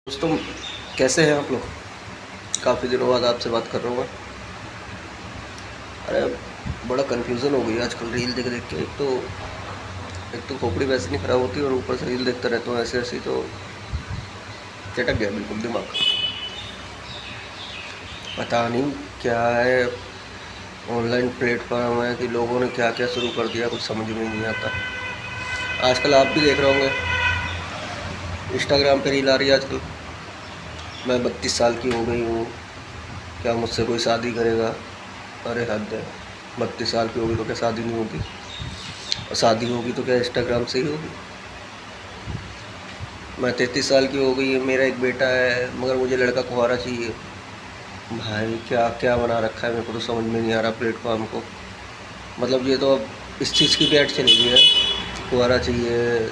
दोस्तों, कैसे हैं आप लोग? काफ़ी दिनों बाद आपसे बात कर रहा हूँ मैं। अरे, बड़ा कन्फ्यूज़न हो गई आजकल रील देख देख के। एक तो खोपड़ी वैसे नहीं ख़राब होती और ऊपर से रील देखता रहता हूँ ऐसे ऐसे, तो चटक गया बिल्कुल दिमाग। पता नहीं क्या है, ऑनलाइन प्लेटफॉर्म है कि लोगों ने क्या क्या शुरू कर दिया, कुछ समझ में नहीं आता। आजकल आप भी देख रहे होंगे, इंस्टाग्राम पे रील आ रही है आजकल। मैं 32 साल की हो गई हूँ, क्या मुझसे कोई शादी करेगा? अरे हद है, 32 साल की होगी तो क्या शादी नहीं होगी? और शादी होगी तो क्या इंस्टाग्राम से ही होगी? मैं 33 साल की हो गई है, मेरा एक बेटा है, मगर मुझे लड़का कुंवारा चाहिए। भाई क्या क्या बना रखा है, मेरे को तो समझ में नहीं आ रहा प्लेटफॉर्म को। मतलब ये तो अब इस चीज़ की भी ऐड चली गई है, कुंवारा चाहिए,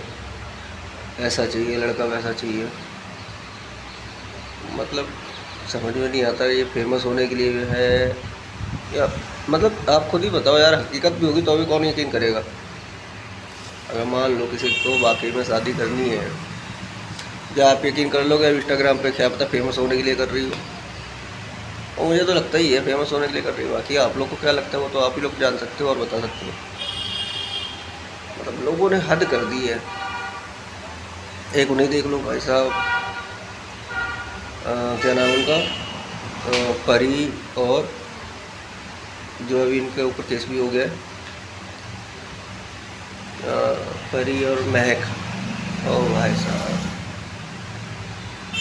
ऐसा चाहिए लड़का, वैसा चाहिए। मतलब समझ में नहीं आता ये फेमस होने के लिए है या मतलब आप खुद ही बताओ यार, हकीकत भी होगी तो भी कौन यकीन करेगा? अगर मान लो किसी को वाकई में शादी करनी है, या आप यकीन कर लोगे इंस्टाग्राम पे, क्या पता फेमस होने के लिए कर रही हो। और मुझे तो लगता ही है फेमस होने के लिए कर रही हो। बाकी आप लोग को क्या लगता है वो तो आप ही लोग जान सकते हो और बता सकते हो। मतलब लोगों ने हद कर दी है। एक उन्हें देख लो भाई साहब, क्या नाम उनका, परी, और जो अभी इनके ऊपर केस भी हो गया है, परी और महक। ओ भाई साहब,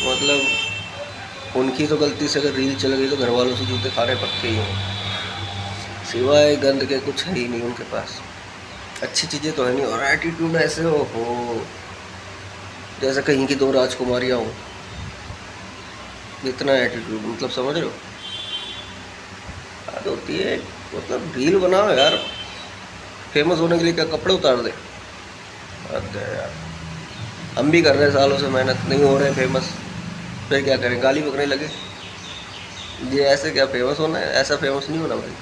मतलब उनकी तो गलती से अगर रील चल गई तो घर वालों से जूते खाने पक्के ही हैं। सिवाय गंद के कुछ है ही नहीं उनके पास। अच्छी चीज़ें तो है नहीं, और एटीट्यूड ऐसे हो जैसे कहीं की दो राजकुमारियाँ हों। इतना एटीट्यूड, मतलब समझ रहे हो? बात होती है, मतलब रील बनाओ यार, फेमस होने के लिए क्या कपड़े उतार दे? हद है यार। हम भी कर रहे हैं सालों से मेहनत, नहीं हो रहे फेमस, फिर क्या करें, गाली बकने लगे। ये ऐसे क्या फेमस होना है? ऐसा फेमस नहीं होना भाई।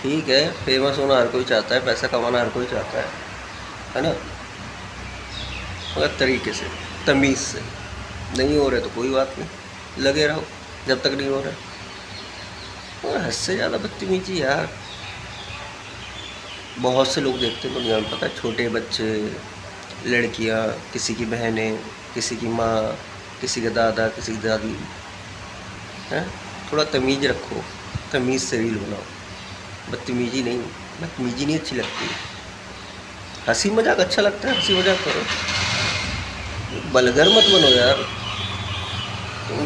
ठीक है, फेमस होना हर कोई चाहता है, पैसा कमाना हर कोई चाहता है ना? मगर तरीके से, तमीज़ से। नहीं हो रहे तो कोई बात नहीं, लगे रहो जब तक नहीं हो रहे। और हद से ज़्यादा बदतमीजी यार, बहुत से लोग देखते हैं दुनिया में, पता है, छोटे बच्चे, लड़कियां, किसी की बहनें, किसी की माँ, किसी के दादा, किसी की दादी। हैं? थोड़ा तमीज़ रखो, तमीज़ से रील बनाओ, बदतमीजी नहीं। बदतमीजी नहीं अच्छी लगती। हंसी मजाक अच्छा लगता है, हंसी मजाक करो, बलगर मत बनो यार।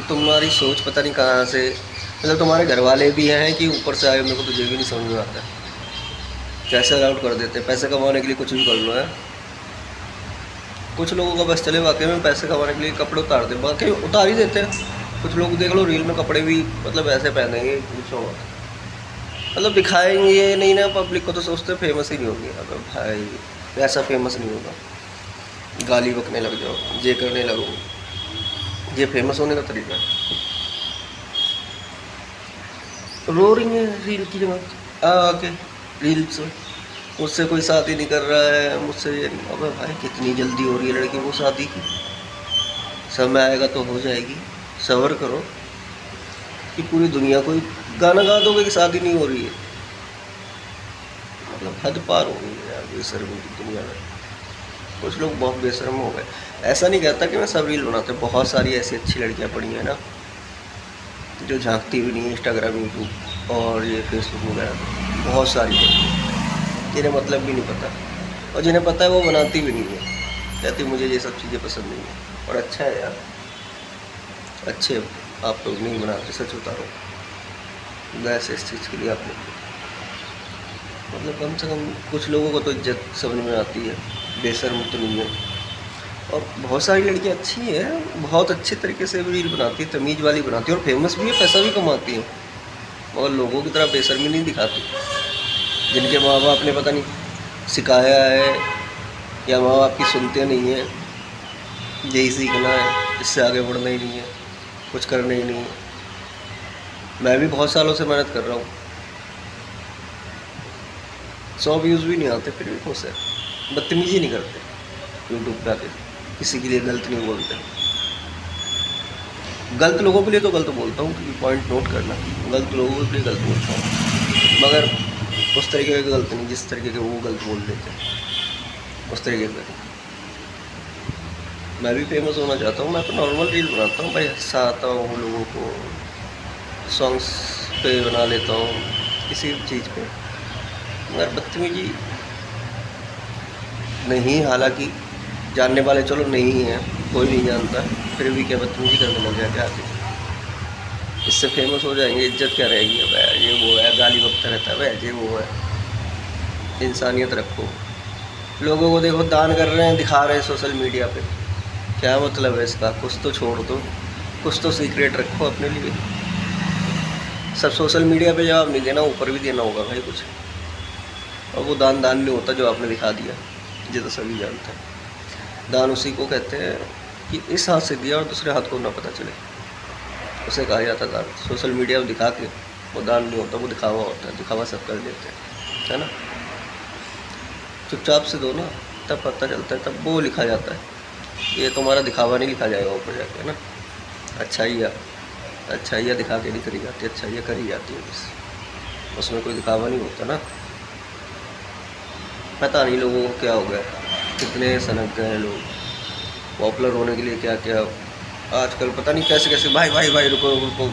तुम्हारी सोच पता नहीं कहाँ से, मतलब तुम्हारे घर वाले भी हैं कि ऊपर से आए, मेरे को तुझे भी नहीं समझ में आता है। कैसे अलाउड कर देते हैं? पैसे कमाने के लिए कुछ भी कर लो है। कुछ लोगों का बस चले वाकई में पैसे कमाने के लिए कपड़े उतार दे, बाकी उतार ही देते हैं। कुछ लोग देख लो रील में कपड़े भी मतलब ऐसे पहनेंगे, पूछो मत। मतलब दिखाएंगे नहीं ना पब्लिक को, तो सोचते फेमस ही नहीं होंगे। अगर भाई ऐसा फेमस नहीं होगा, गाली बकने लग जाओ, ये करने लगो, ये फेमस होने का तरीका है। रो रही है रील की जगह आके, रील्स में, मुझसे कोई शादी नहीं कर रहा है, मुझसे ये नहीं। अबे भाई कितनी जल्दी हो रही है लड़की को शादी की, समय आएगा तो हो जाएगी। सब्र करो। कि पूरी दुनिया को ही गाना गा दोगे कि शादी नहीं हो रही है? मतलब हद पार हो गई है यार बेशर्मी की दुनिया में। कुछ लोग बहुत बेशर्म हो गए। ऐसा नहीं कहता कि मैं सब रील बनाते, बहुत सारी ऐसी अच्छी लड़कियां पड़ी हैं ना, जो झांकती भी नहीं है इंस्टाग्राम, यूट्यूब और ये फेसबुक वगैरह पे। बहुत सारी लड़कियां जिन्हें मतलब भी नहीं पता, और जिन्हें पता है वो बनाती भी नहीं है, कहती मुझे ये सब चीज़ें पसंद नहीं है। और अच्छा है यार, अच्छे आप लोग नहीं बनाते, सच बता रहा हूँ। वैसे इस चीज़ के लिए आप लोग, मतलब कम से कम कुछ लोगों को तो इज्जत समझ में आती है, बेशर्म तो नहीं है। और बहुत सारी लड़कियाँ अच्छी हैं, बहुत अच्छे तरीके से भी रील बनाती है, तमीज़ वाली बनाती है, और फेमस भी है, पैसा भी कमाती है, और लोगों की तरह बेशर्मी नहीं दिखाती। जिनके माँ बाप ने पता नहीं सिखाया है, या माँ बाप की सुनते नहीं हैं, यही सीखना है, इससे आगे बढ़ना ही नहीं है, कुछ करना ही नहीं है। मैं भी बहुत सालों से मेहनत कर रहा हूँ, 100 व्यूज़ भी नहीं आते, फिर भी खुश है। बदतमीजी नहीं करते यूट्यूब पे आके, किसी के लिए गलत नहीं बोलते। गलत लोगों के लिए तो गलत बोलता हूँ, क्योंकि पॉइंट नोट करना, गलत लोगों के लिए गलत बोलता हूँ, मगर उस तरीके का गलत नहीं जिस तरीके के वो गलत बोल देते हैं, उस तरीके का। मैं भी फेमस होना चाहता हूँ, मैं तो नॉर्मल रील बनाता हूँ भाई, हँसाता हूँ लोगों को, सॉन्ग्स पे बना लेता हूँ, किसी भी चीज़ पे, मगर बदतमीजी नहीं। हालांकि जानने वाले चलो नहीं हैं, कोई नहीं जानता, फिर भी क्या बदतमीजी करने लग जाए क्या आगे, इससे फेमस हो जाएंगे, इज्जत क्या रहेगी। अब ये वो है, गाली बकता रहता है वह ये वो है। इंसानियत रखो, लोगों को देखो दान कर रहे हैं, दिखा रहे हैं सोशल मीडिया पे, क्या मतलब है इसका? कुछ तो छोड़ दो, कुछ तो सीक्रेट रखो अपने लिए। सब सोशल मीडिया पे जवाब नहीं देना, ऊपर भी देना होगा भाई कुछ। और वो दान नहीं होता जो आपने दिखा दिया, ये तो सभी जानते हैं। दान उसी को कहते हैं कि इस हाथ से दिया और दूसरे हाथ को ना पता चले, उसे कहा जाता है दान। सोशल मीडिया में दिखा के वो दान नहीं होता, वो दिखावा होता है, दिखावा सब कर देते हैं, है ना। चुपचाप से दो ना, तब पता चलता है, तब वो लिखा जाता है। ये तुम्हारा दिखावा नहीं लिखा जाएगा ऊपर जाके, है ना। अच्छाइयाँ दिखा के नहीं करी जाती, अच्छाइयाँ करी जाती है बस, उसमें कोई दिखावा नहीं होता ना। पता नहीं लोगों को क्या हो गया, कितने सनक गए हैं लोग पॉपुलर होने के लिए, क्या क्या आजकल पता नहीं कैसे कैसे। भाई रुको रुको,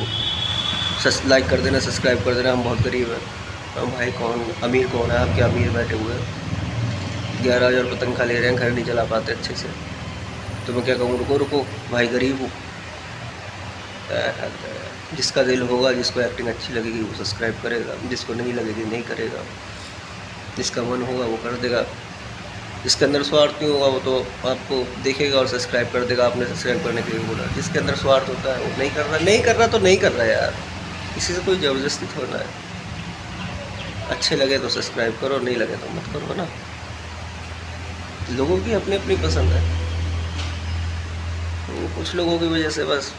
लाइक कर देना, सब्सक्राइब कर देना, हम बहुत गरीब हैं। हम भाई कौन अमीर कौन है? आप क्या अमीर बैठे हुए हैं, 11,000 रुपये तनख्वाह ले रहे हैं, घर नहीं चला पाते अच्छे से, तो मैं क्या कहूँ? रुको रुको भाई, गरीब हूँ। जिसका दिल होगा, जिसको एक्टिंग अच्छी लगेगी वो सब्सक्राइब करेगा, जिसको नहीं लगेगी नहीं करेगा, जिसका मन होगा वो कर देगा। जिसके अंदर स्वार्थ नहीं होगा वो तो आपको देखेगा और सब्सक्राइब कर देगा, आपने सब्सक्राइब करने के लिए बोला। जिसके अंदर स्वार्थ होता है वो नहीं कर रहा तो नहीं कर रहा यार, किसी से कोई ज़बरदस्ती थोड़ा है। अच्छे लगे तो सब्सक्राइब करो, नहीं लगे तो मत करो, है ना। लोगों की अपनी अपनी पसंद है, कुछ लोगों की वजह से बस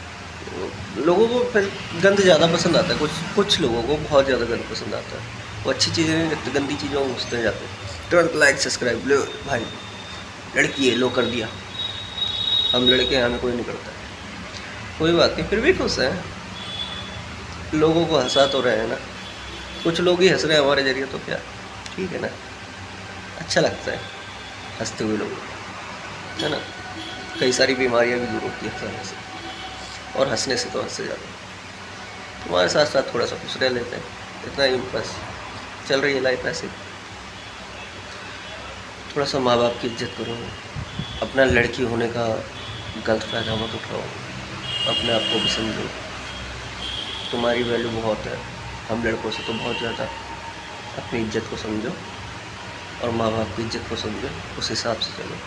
लोगों को फिर गंद ज़्यादा पसंद आता है, कुछ लोगों को बहुत ज़्यादा गंद पसंद आता है। वो अच्छी चीज़ें नहीं लगती, गंदी चीज़ों में घुसते जाते हैं। तुरंत लाइक सब्सक्राइब लो भाई, लड़की है लो कर दिया, हम लड़के हैं हमें कोई नहीं करता, कोई बात नहीं, फिर भी खुश हैं। लोगों को हंसा तो रहे हैं ना, कुछ लोग ही हंस रहे हैं हमारे जरिए, तो क्या ठीक है ना, अच्छा लगता है हंसते हुए लोग, है ना। कई सारी बीमारियां भी दूर होती है हंसने से, और हंसने से तो हंससे ज़्यादा। तुम्हारे साथ साथ थोड़ा सा खुश रह लेते हैं, इतना ही बस। चल रही है लाइफ ऐसे। थोड़ा सा माँ बाप की इज्जत करो, अपना लड़की होने का गलत फ़ायदा मत उठाओ, अपने आप को भी समझो, तुम्हारी वैल्यू बहुत है, हम लड़कों से तो बहुत ज़्यादा। अपनी इज्जत को समझो और माँ बाप की इज्जत को समझो, उस हिसाब से चलो।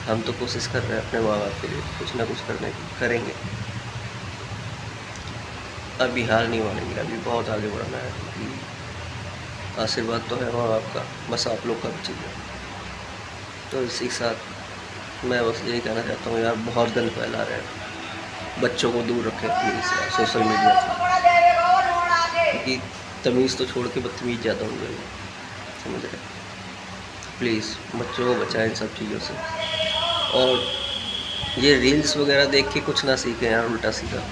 हम तो कोशिश कर रहे हैं अपने माँ बाप के लिए कुछ ना कुछ करने की, करेंगे। अभी हार नहीं मानेंगे, अभी बहुत आगे बढ़ना है। आशीर्वाद तो है माँ बाप का, बस आप लोग का भी चाहिए। तो इसी के साथ मैं बस यही कहना चाहता हूँ यार, बहुत गंद फैला रहे हैं, बच्चों को दूर रखें प्लीज़ यार सोशल मीडिया से, क्योंकि तमीज़ तो छोड़ के बदतमीज़ ज़्यादा हो गई, समझ रहे। प्लीज़ बच्चों को बचाएं इन सब चीज़ों से, और ये रील्स वगैरह देख के कुछ ना सीखें यार उल्टा सीधा।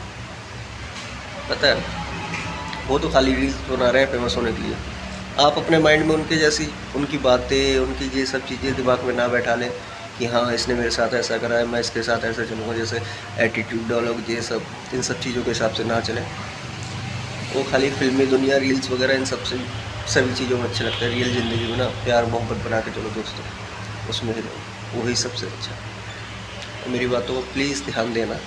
पता है वो तो खाली रील्स बना रहे हैं फेमस होने के लिए। आप अपने माइंड में उनके जैसी उनकी बातें, उनकी ये सब चीज़ें दिमाग में ना बैठा लें कि हाँ इसने मेरे साथ ऐसा करा है, मैं इसके साथ ऐसा चलूँगा, जैसे एटीट्यूड डायलॉग ये सब, इन सब चीज़ों के हिसाब से ना चलें। वो खाली फिल्मी दुनिया, रील्स वगैरह, इन सब से सभी चीज़ों में अच्छे लगता है। रियल ज़िंदगी में ना प्यार मोहब्बत बना के चलो दोस्तों, उसमें ही रहो, वही सबसे अच्छा। मेरी बातों को प्लीज़ ध्यान देना,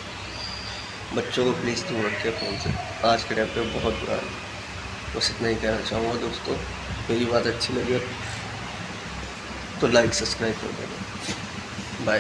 बच्चों को प्लीज़ दूर रखें फ़ोन से, आज के टाइम पे बहुत बुरा है। बस इतना ही कहना चाहूँगा दोस्तों। मेरी बात अच्छी लगी तो लाइक सब्सक्राइब कर देना। बाय।